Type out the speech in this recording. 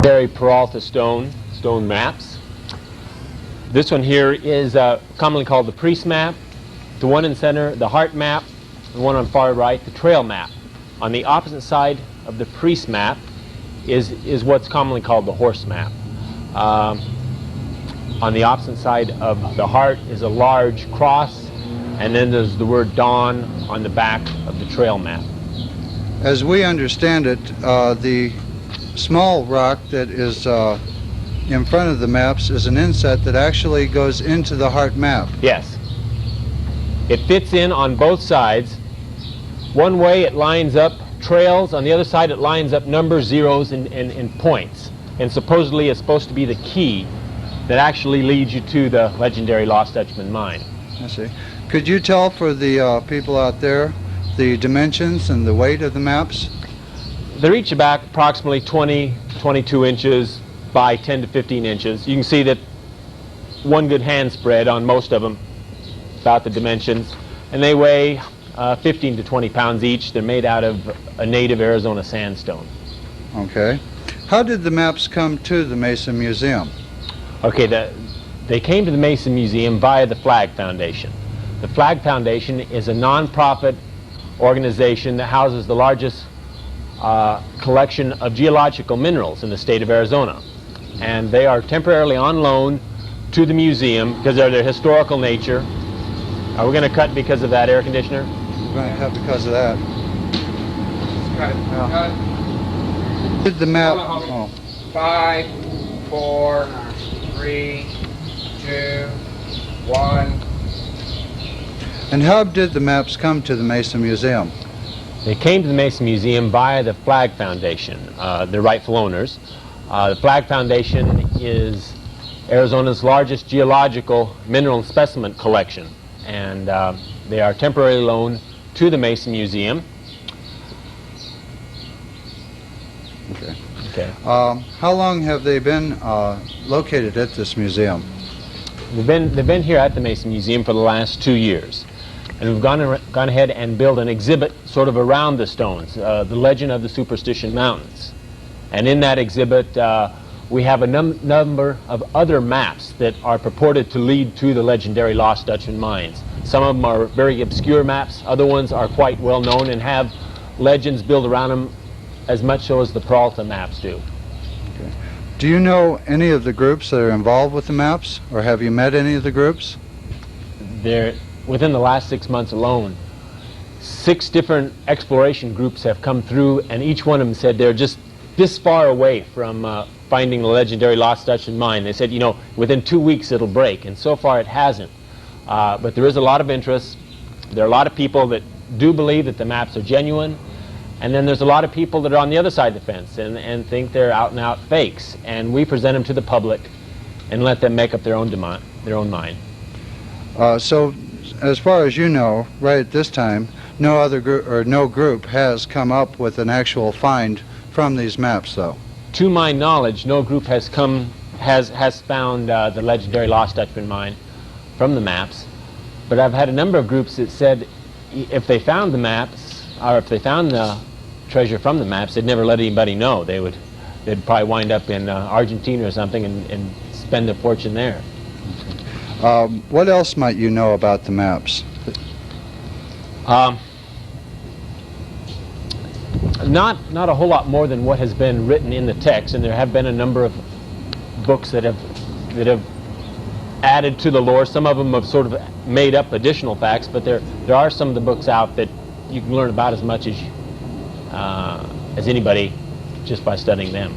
legendary Peralta stone maps. This one here is commonly called the priest map. The one in center, the heart map. The one on far right, the trail map. On the opposite side of the priest map is what's commonly called the horse map. On the opposite side of the heart is a large cross, and then there's the word dawn on the back of the trail map. As we understand it, the small rock that is in front of the maps is an inset that actually goes into the heart map. Yes. It fits in on both sides. One way it lines up trails, on the other side it lines up numbers, zeros, and points. And supposedly it's supposed to be the key that actually leads you to the legendary Lost Dutchman mine. I see. Could you tell for the people out there the dimensions and the weight of the maps? They're each about approximately 22 inches by 10 to 15 inches. You can see that one good hand spread on most of them, about the dimensions, and they weigh 15 to 20 pounds each. They're made out of a native Arizona sandstone. Okay. How did the maps come to the Mason Museum? Okay, they came to the Mason Museum via the Flag Foundation. The Flag Foundation is a non-profit organization that houses the largest collection of geological minerals in the state of Arizona. And they are temporarily on loan to the museum because of their historical nature. Are we going to cut because of that air conditioner? We're going to cut because of that. Cut. Yeah. Did the map? Oh. 5, 4, 3, 2, 1. And how did the maps come to the Mason Museum? They came to the Mason Museum via the Flag Foundation, the rightful owners. The Flag Foundation is Arizona's largest geological mineral and specimen collection, and they are temporarily loaned to the Mason Museum. Okay. Okay. How long have they been located at this museum? They've been here at the Mason Museum for the last 2 years. And we've gone ahead and built an exhibit sort of around the stones, the legend of the Superstition Mountains. And in that exhibit, we have a number of other maps that are purported to lead to the legendary Lost Dutchman mines. Some of them are very obscure maps. Other ones are quite well known and have legends built around them as much so as the Peralta maps do. Okay. Do you know any of the groups that are involved with the maps, or have you met any of the groups? Within the last 6 months alone, 6 different exploration groups have come through, and each one of them said they're just this far away from finding the legendary Lost Dutchman mine. They said, you know, within 2 weeks it'll break, and so far it hasn't. But there is a lot of interest. There are a lot of people that do believe that the maps are genuine, and then there's a lot of people that are on the other side of the fence and think they're out-and-out fakes. And we present them to the public and let them make up their own mind. So, as far as you know, right at this time, no other group or no group has come up with an actual find from these maps, though. To my knowledge, no group has found the legendary Lost Dutchman mine from the maps. But I've had a number of groups that said if they found the maps, or if they found the treasure from the maps, they'd never let anybody know. They'd probably wind up in Argentina or something and spend their fortune there. What else might you know about the maps? Not a whole lot more than what has been written in the text, and there have been a number of books that have added to the lore. Some of them have sort of made up additional facts, but there are some of the books out that you can learn about as much as anybody just by studying them.